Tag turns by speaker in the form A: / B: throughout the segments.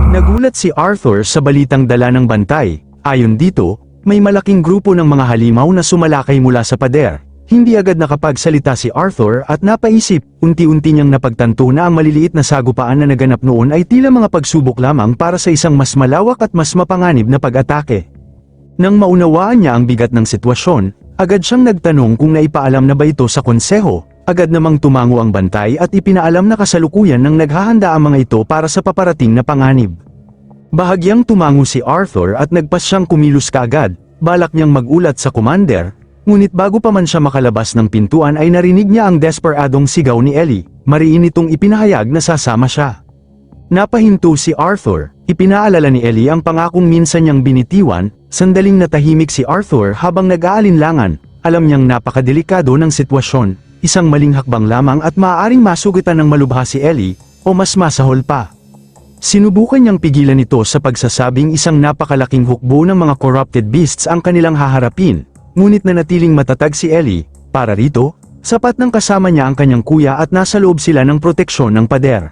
A: Nagulat si Arthur sa balitang dala ng bantay. Ayon dito, may malaking grupo ng mga halimaw na sumalakay mula sa pader. Hindi agad nakapagsalita si Arthur at napaisip, unti-unti niyang napagtanto na ang maliliit na sagupaan na naganap noon ay tila mga pagsubok lamang para sa isang mas malawak at mas mapanganib na pag-atake. Nang maunawaan niya ang bigat ng sitwasyon, agad siyang nagtanong kung naipaalam na ba ito sa konseho. Agad namang tumango ang bantay at ipinaalam na kasalukuyan ng naghahanda ang mga ito para sa paparating na panganib. Bahagyang tumango si Arthur at nagpas siyang kumilos kaagad, balak niyang magulat sa commander. Ngunit bago pa man siya makalabas ng pintuan ay narinig niya ang desperadong sigaw ni Ellie. Mariin itong ipinahayag na sasama siya. Napahinto si Arthur, ipinaalala ni Ellie ang pangakong minsan niyang binitiwan. Sandaling natahimik si Arthur habang nag-aalinlangan. Alam niyang napakadelikado ng sitwasyon, isang maling hakbang lamang at maaaring masugitan ng malubha si Ellie, o mas masahol pa. Sinubukan niyang pigilan ito sa pagsasabing isang napakalaking hukbo ng mga corrupted beasts ang kanilang haharapin. Ngunit nanatiling matatag si Ellie. Para rito, sapat ng kasama niya ang kanyang kuya at nasa loob sila ng proteksyon ng pader.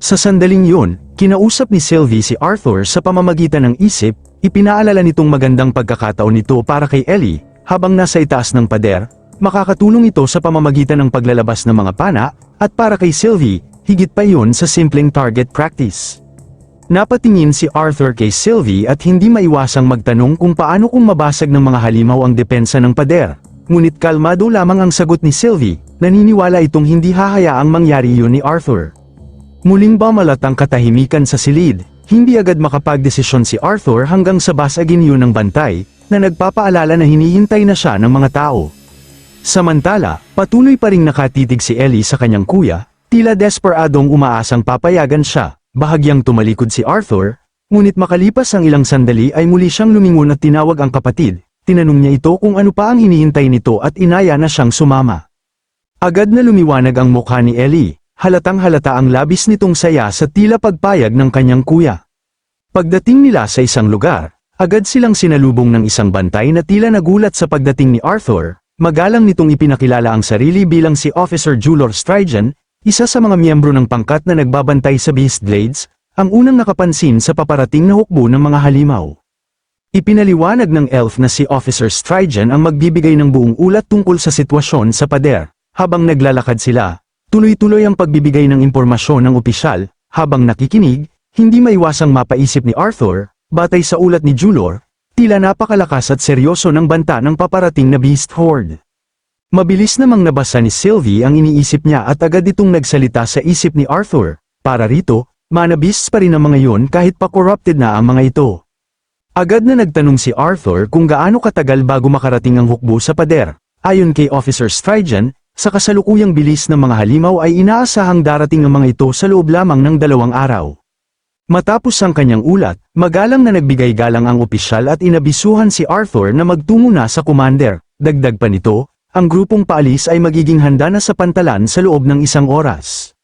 A: Sa sandaling yun, kinausap ni Sylvie si Arthur sa pamamagitan ng isip. Ipinaalala nitong magandang pagkakataon nito para kay Ellie. Habang nasa itaas ng pader, makakatulong ito sa pamamagitan ng paglalabas ng mga pana, at para kay Sylvie, higit pa iyon sa simpleng target practice. Napatingin si Arthur kay Sylvie at hindi maiwasang magtanong kung paano kung mabasag ng mga halimaw ang depensa ng pader. Ngunit kalmado lamang ang sagot ni Sylvie, naniniwala itong hindi hahayaang mangyari iyon ni Arthur. Muling bumalat ang katahimikan sa silid, hindi agad makapagdesisyon si Arthur hanggang sa basagin iyon ng bantay, na nagpapaalala na hinihintay na siya ng mga tao. Samantala, patuloy pa ring nakatitig si Ellie sa kanyang kuya, tila desperadong umaasang papayagan siya. Bahagyang tumalikod si Arthur, ngunit makalipas ang ilang sandali ay muli siyang lumingon at tinawag ang kapatid. Tinanong niya ito kung ano pa ang hinihintay nito at inaya na siyang sumama. Agad na lumiwanag ang mukha ni Ellie, halatang halata ang labis nitong saya sa tila pagpayag ng kanyang kuya. Pagdating nila sa isang lugar, agad silang sinalubong ng isang bantay na tila nagulat sa pagdating ni Arthur. Magalang nitong ipinakilala ang sarili bilang si Officer Julor Strigen, isa sa mga miyembro ng pangkat na nagbabantay sa Beastblades, ang unang nakapansin sa paparating na hukbo ng mga halimaw. Ipinaliwanag ng elf na si Officer Strigen ang magbibigay ng buong ulat tungkol sa sitwasyon sa pader. Habang naglalakad sila, tuloy-tuloy ang pagbibigay ng impormasyon ng opisyal. Habang nakikinig, hindi maiwasang mapaisip ni Arthur, batay sa ulat ni Julor, tila napakalakas at seryoso ng banta ng paparating na Beast Horde. Mabilis namang nabasa ni Sylvie ang iniisip niya at agad itong nagsalita sa isip ni Arthur. Para rito, mana beasts pa rin ang mga yun kahit pa corrupted na ang mga ito. Agad na nagtanong si Arthur kung gaano katagal bago makarating ang hukbo sa pader. Ayon kay Officer Strigen, sa kasalukuyang bilis ng mga halimaw ay inaasahang darating ang mga ito sa loob lamang ng 2 araw. Matapos ang kanyang ulat, magalang na nagbigay galang ang opisyal at inabisuhan si Arthur na magtungo na sa commander. Dagdag pa nito, ang grupong paalis ay magiging handa na sa pantalan sa loob ng 1 oras.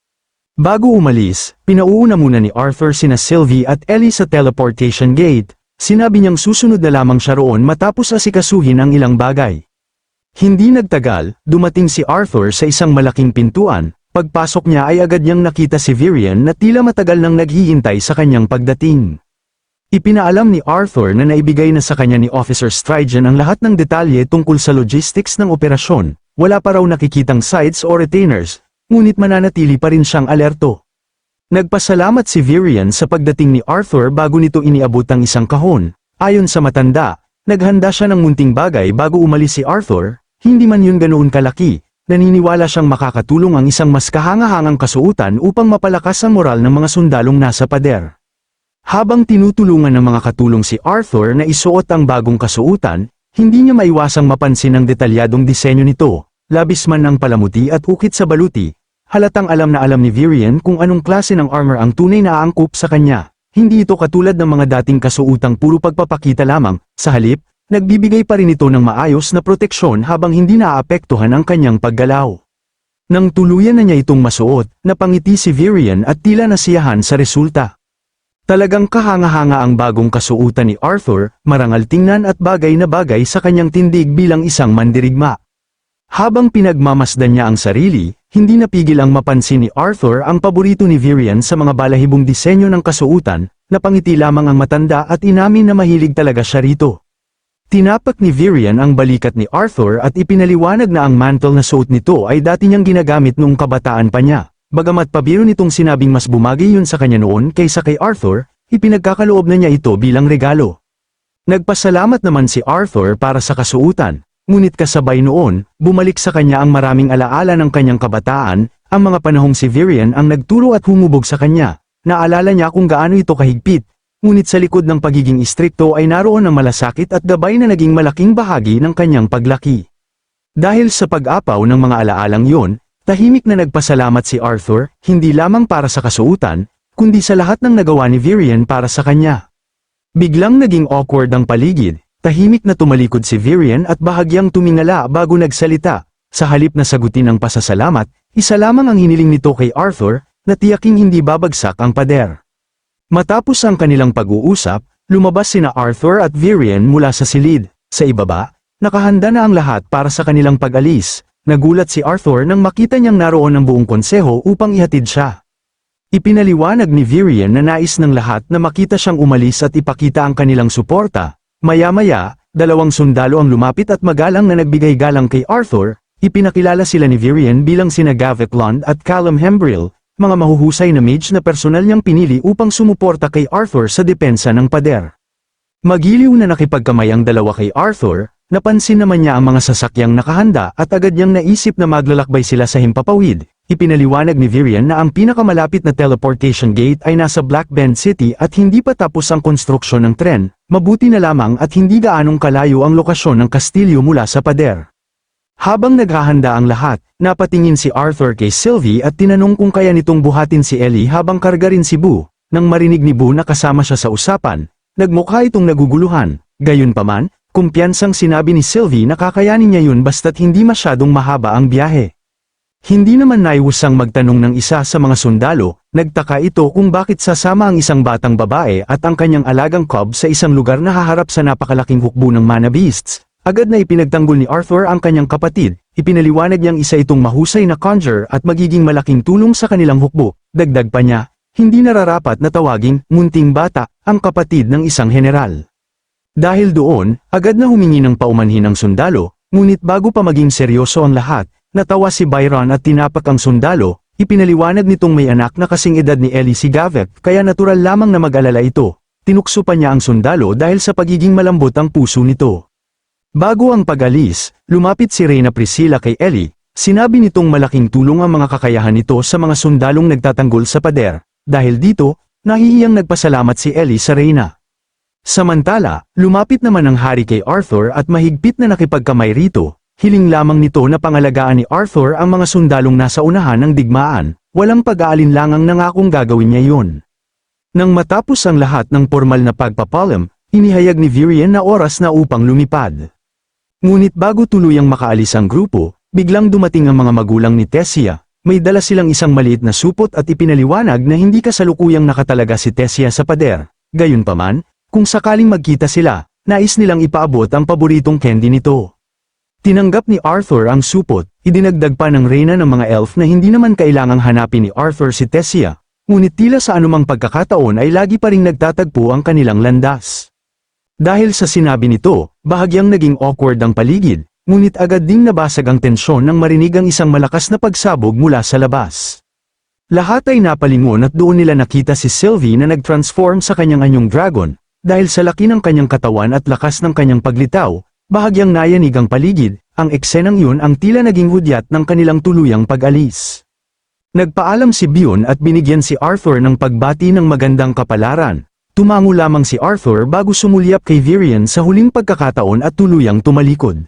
A: Bago umalis, pinauuna muna ni Arthur sina Sylvie at Ellie sa teleportation gate. Sinabi niyang susunod na lamang siya roon matapos asikasuhin ang ilang bagay. Hindi nagtagal, dumating si Arthur sa isang malaking pintuan. Pagpasok niya ay agad niyang nakita si Virian na tila matagal nang naghihintay sa kanyang pagdating. Ipinaalam ni Arthur na naibigay na sa kanya ni Officer Strigen ang lahat ng detalye tungkol sa logistics ng operasyon. Wala pa raw nakikitang sites o retainers, ngunit mananatili pa rin siyang alerto. Nagpasalamat si Virian sa pagdating ni Arthur bago nito iniabot ang isang kahon. Ayon sa matanda, naghanda siya ng munting bagay bago umalis si Arthur, hindi man yun ganoon kalaki. Naniniwala siyang makakatulong ang isang mas kahangahangang kasuotan upang mapalakas ang moral ng mga sundalong nasa pader. Habang tinutulungan ng mga katulong si Arthur na isuot ang bagong kasuotan, hindi niya maiwasang mapansin ang detalyadong disenyo nito, labis man ang palamuti at ukit sa baluti. Halatang alam na alam ni Virian kung anong klase ng armor ang tunay na aangkop sa kanya. Hindi ito katulad ng mga dating kasuotang puro pagpapakita lamang, sa halip, nagbibigay pa rin ito ng maayos na proteksyon habang hindi naaapektuhan ang kanyang paggalaw. Nang tuluyan na niya itong masuot, napangiti si Virian at tila nasiyahan sa resulta. Talagang kahanga-hanga ang bagong kasuotan ni Arthur, marangal tingnan at bagay na bagay sa kanyang tindig bilang isang mandirigma. Habang pinagmamasdan niya ang sarili, Hindi napigil ang mapansin ni Arthur ang paborito ni Virian sa mga balahibong disenyo ng kasuutan, napangiti lamang ang matanda at inamin na mahilig talaga siya rito. Tinapak ni Virian ang balikat ni Arthur at ipinaliwanag na ang mantle na suot nito ay dati niyang ginagamit noong kabataan pa niya. Bagamat pabiro nitong sinabing mas bumagay yun sa kanya noon kaysa kay Arthur, ipinagkakaloob na niya ito bilang regalo. Nagpasalamat naman si Arthur para sa kasuutan. Ngunit kasabay noon, bumalik sa kanya ang maraming alaala ng kanyang kabataan, ang mga panahong si Virian ang nagturo at humubog sa kanya. Naalala niya kung gaano ito kahigpit, ngunit sa likod ng pagiging istrikto ay naroon ang malasakit at gabay na naging malaking bahagi ng kanyang paglaki. Dahil sa pag-apaw ng mga alaalang yon, tahimik na nagpasalamat si Arthur, hindi lamang para sa kasuutan, kundi sa lahat ng nagawa ni Virian para sa kanya. Biglang naging awkward ang paligid. Tahimik na tumalikod si Virian at bahagyang tumingala bago nagsalita. Sa halip na sagutin ang pasasalamat, isa lamang ang hiniling nito kay Arthur, na tiyaking hindi babagsak ang pader. Matapos ang kanilang pag-uusap, lumabas sina Arthur at Virian mula sa silid. Sa ibaba, nakahanda na ang lahat para sa kanilang pag-alis. Nagulat si Arthur nang makita niyang naroon ang buong konseho upang ihatid siya. Ipinaliwanag ni Virian na nais ng lahat na makita siyang umalis at ipakita ang kanilang suporta. Maya-maya, dalawang sundalo ang lumapit at magalang na nagbigay galang kay Arthur, ipinakilala sila ni Virian bilang sina Gavek Lund at Callum Hembril, mga mahuhusay na mage na personal niyang pinili upang sumuporta kay Arthur sa depensa ng pader. Magiliw na nakipagkamay ang dalawa kay Arthur, napansin naman niya ang mga sasakyang nakahanda at agad niyang naisip na maglalakbay sila sa himpapawid. Ipinaliwanag ni Virian na ang pinakamalapit na teleportation gate ay nasa Black Bend City at hindi pa tapos ang konstruksyon ng tren, mabuti na lamang at hindi gaanong kalayo ang lokasyon ng kastilyo mula sa pader. Habang naghahanda ang lahat, napatingin si Arthur kay Sylvie at tinanong kung kaya nitong buhatin si Ellie habang karga rin si Boo. Nang marinig ni Boo na kasama siya sa usapan, nagmukha itong naguguluhan. Gayunpaman, kumpiyansang sinabi ni Sylvie na kakayanin niya yun basta't hindi masyadong mahaba ang biyahe. Hindi naman naiwasang magtanong ng isa sa mga sundalo, nagtaka ito kung bakit sasama ang isang batang babae at ang kanyang alagang cub sa isang lugar na haharap sa napakalaking hukbo ng mana beasts. Agad na ipinagtanggol ni Arthur ang kanyang kapatid, ipinaliwanag niyang isa itong mahusay na conjurer at magiging malaking tulong sa kanilang hukbo. Dagdag pa niya, hindi nararapat na tawaging munting bata ang kapatid ng isang general. Dahil doon, agad na humingi ng paumanhin ang sundalo, ngunit bago pa maging seryoso ang lahat, natawa si Byron at tinapak ang sundalo, ipinaliwanag nitong may anak na kasing edad ni Ellie si Gavek kaya natural lamang na mag-alala ito. Tinukso pa niya ang sundalo dahil sa pagiging malambot ang puso nito. Bago ang pag-alis, lumapit si Reyna Priscilla kay Ellie, sinabi nitong malaking tulong ang mga kakayahan nito sa mga sundalong nagtatanggol sa pader. Dahil dito, nahihiyang nagpasalamat si Ellie sa Reyna. Samantala, lumapit naman ang hari kay Arthur at mahigpit na nakipagkamay rito. Hiling lamang nito na pangalagaan ni Arthur ang mga sundalong nasa unahan ng digmaan, walang pag-aalinlangang nangakong gagawin niya yun. Nang matapos ang lahat ng formal na pagpapalam, inihayag ni Virian na oras na upang lumipad. Ngunit bago tuluyang makaalis ang grupo, biglang dumating ang mga magulang ni Tessia. May dala silang isang maliit na supot at ipinaliwanag na hindi kasalukuyang nakatalaga si Tessia sa pader. Gayunpaman, kung sakaling magkita sila, nais nilang ipaabot ang paboritong candy nito. Tinanggap ni Arthur ang supot, idinagdag pa ng reyna ng mga elf na hindi naman kailangang hanapin ni Arthur si Tessia, ngunit tila sa anumang pagkakataon ay lagi pa ring nagtatagpo ang kanilang landas. Dahil sa sinabi nito, bahagyang naging awkward ang paligid, ngunit agad ding nabasag ang tensyon nang marinig ang isang malakas na pagsabog mula sa labas. Lahat ay napalingon at doon nila nakita si Sylvie na nag-transform sa kanyang anyong dragon, dahil sa laki ng kanyang katawan at lakas ng kanyang paglitaw. Bahagyang nayanig ang paligid, ang eksenang yun ang tila naging hudyat ng kanilang tuluyang pag-alis. Nagpaalam si Bion at binigyan si Arthur ng pagbati ng magandang kapalaran. Tumango lamang si Arthur bago sumulyap kay Virian sa huling pagkakataon at tuluyang tumalikod.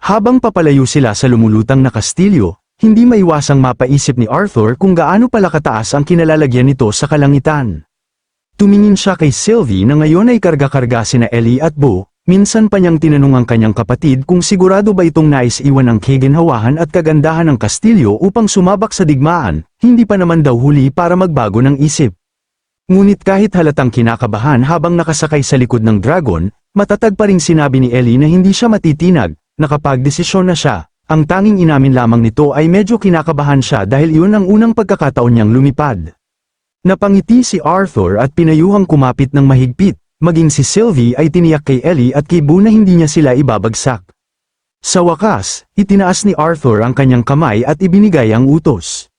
A: Habang papalayo sila sa lumulutang na kastilyo, hindi maiwasang mapaisip ni Arthur kung gaano pala kataas ang kinalalagyan nito sa kalangitan. Tumingin siya kay Sylvie na ngayon ay karga-karga sina Ellie at Bo. Minsan pa niyang tinanong ang kanyang kapatid kung sigurado ba itong nais iwan ang kaginhawahan at kagandahan ng kastilyo upang sumabak sa digmaan, hindi pa naman daw huli para magbago ng isip. Ngunit kahit halatang kinakabahan habang nakasakay sa likod ng dragon, matatag pa ring sinabi ni Ellie na hindi siya matitinag, nakapagdesisyon na siya, Ang tanging inamin lamang nito ay medyo kinakabahan siya dahil iyon ang unang pagkakataon niyang lumipad. Napangiti si Arthur at pinayuhang kumapit ng mahigpit, maging si Sylvie ay tiniyak kay Ellie at kay Boo na hindi niya sila ibabagsak. Sa wakas, itinaas ni Arthur ang kanyang kamay at ibinigay ang utos.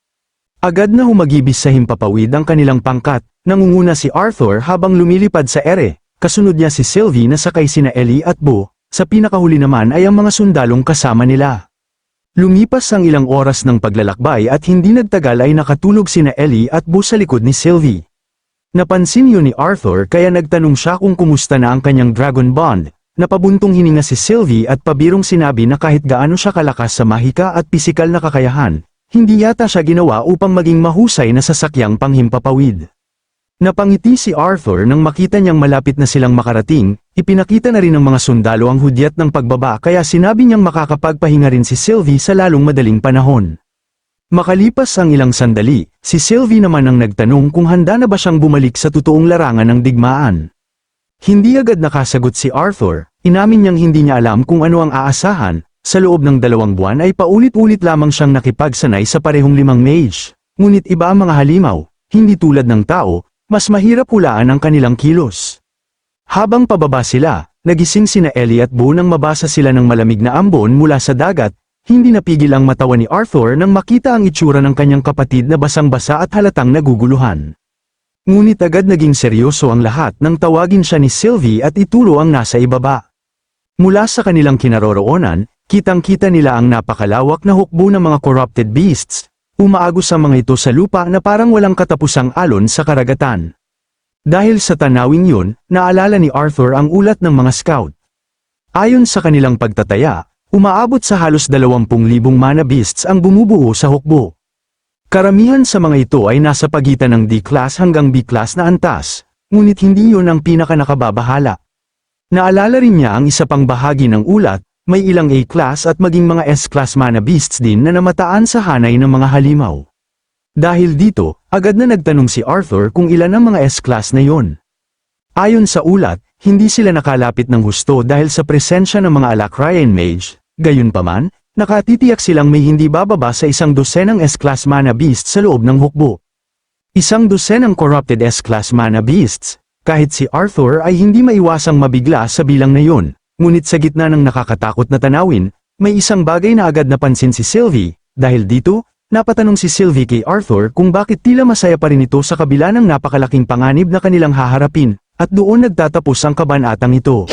A: Agad na humagibis sa himpapawid ang kanilang pangkat, nangunguna si Arthur habang lumilipad sa ere, kasunod niya si Sylvie na sakay sina Ellie at Boo, sa pinakahuli naman ay ang mga sundalong kasama nila. Lumipas ang ilang oras ng paglalakbay at hindi nagtagal ay nakatulog sina Ellie at Boo sa likod ni Sylvie. Napansin yun ni Arthur kaya nagtanong siya kung kumusta na ang kanyang Dragon Bond, napabuntong hininga si Sylvie at pabirong sinabi na kahit gaano siya kalakas sa mahika at pisikal na kakayahan, hindi yata siya ginawa upang maging mahusay na sasakyang panghimpapawid. Napangiti si Arthur nang makita niyang malapit na silang makarating, ipinakita na rin ng mga sundalo ang hudyat ng pagbaba kaya sinabi niyang makakapagpahinga rin si Sylvie sa lalong madaling panahon. Makalipas ang ilang sandali, si Sylvie naman ang nagtanong kung handa na ba siyang bumalik sa totoong larangan ng digmaan. Hindi agad nakasagot si Arthur, inamin niyang hindi niya alam kung ano ang aasahan, sa loob ng 2 buwan ay paulit-ulit lamang siyang nakipagsanay sa parehong 5 mage, ngunit iba ang mga halimaw, hindi tulad ng tao, mas mahirap hulaan ang kanilang kilos. Habang pababa sila, nagising sina Ellie at Boo nang mabasa sila ng malamig na ambon mula sa dagat, hindi napigil ang matawa ni Arthur nang makita ang itsura ng kanyang kapatid na basang-basa at halatang naguguluhan. Ngunit agad naging seryoso ang lahat nang tawagin siya ni Sylvie at ituro ang nasa ibaba. Mula sa kanilang kinaroroonan, kitang-kita nila ang napakalawak na hukbo ng mga corrupted beasts. Umaagos ang mga ito sa lupa na parang walang katapusang alon sa karagatan. Dahil sa tanawing yun, naalala ni Arthur ang ulat ng mga scout. Ayon sa kanilang pagtataya, umaabot sa halos 20,000 mana beasts ang bumubuo sa hukbo. Karamihan sa mga ito ay nasa pagitan ng D-class hanggang B-class na antas, ngunit hindi yun ang pinaka-nakababahala. Naalala rin niya ang isa pang bahagi ng ulat, may ilang A-class at maging mga S-class mana beasts din na namataan sa hanay ng mga halimaw. Dahil dito, agad na nagtanong si Arthur kung ilan ang mga S-class na yon. Ayon sa ulat, hindi sila nakalapit ng husto dahil sa presensya ng mga Alacrian mage, gayunpaman, nakatitiyak silang may hindi bababa sa 100 S-class mana beasts sa loob ng hukbo. 100 ang corrupted S-class mana beasts, kahit si Arthur ay hindi maiwasang mabigla sa bilang na yon. Ngunit sa gitna ng nakakatakot na tanawin, may isang bagay na agad napansin si Sylvie, dahil dito, napatanong si Sylvie kay Arthur kung bakit tila masaya pa rin ito sa kabila ng napakalaking panganib na kanilang haharapin, at doon nagtatapos ang kabanatang ito.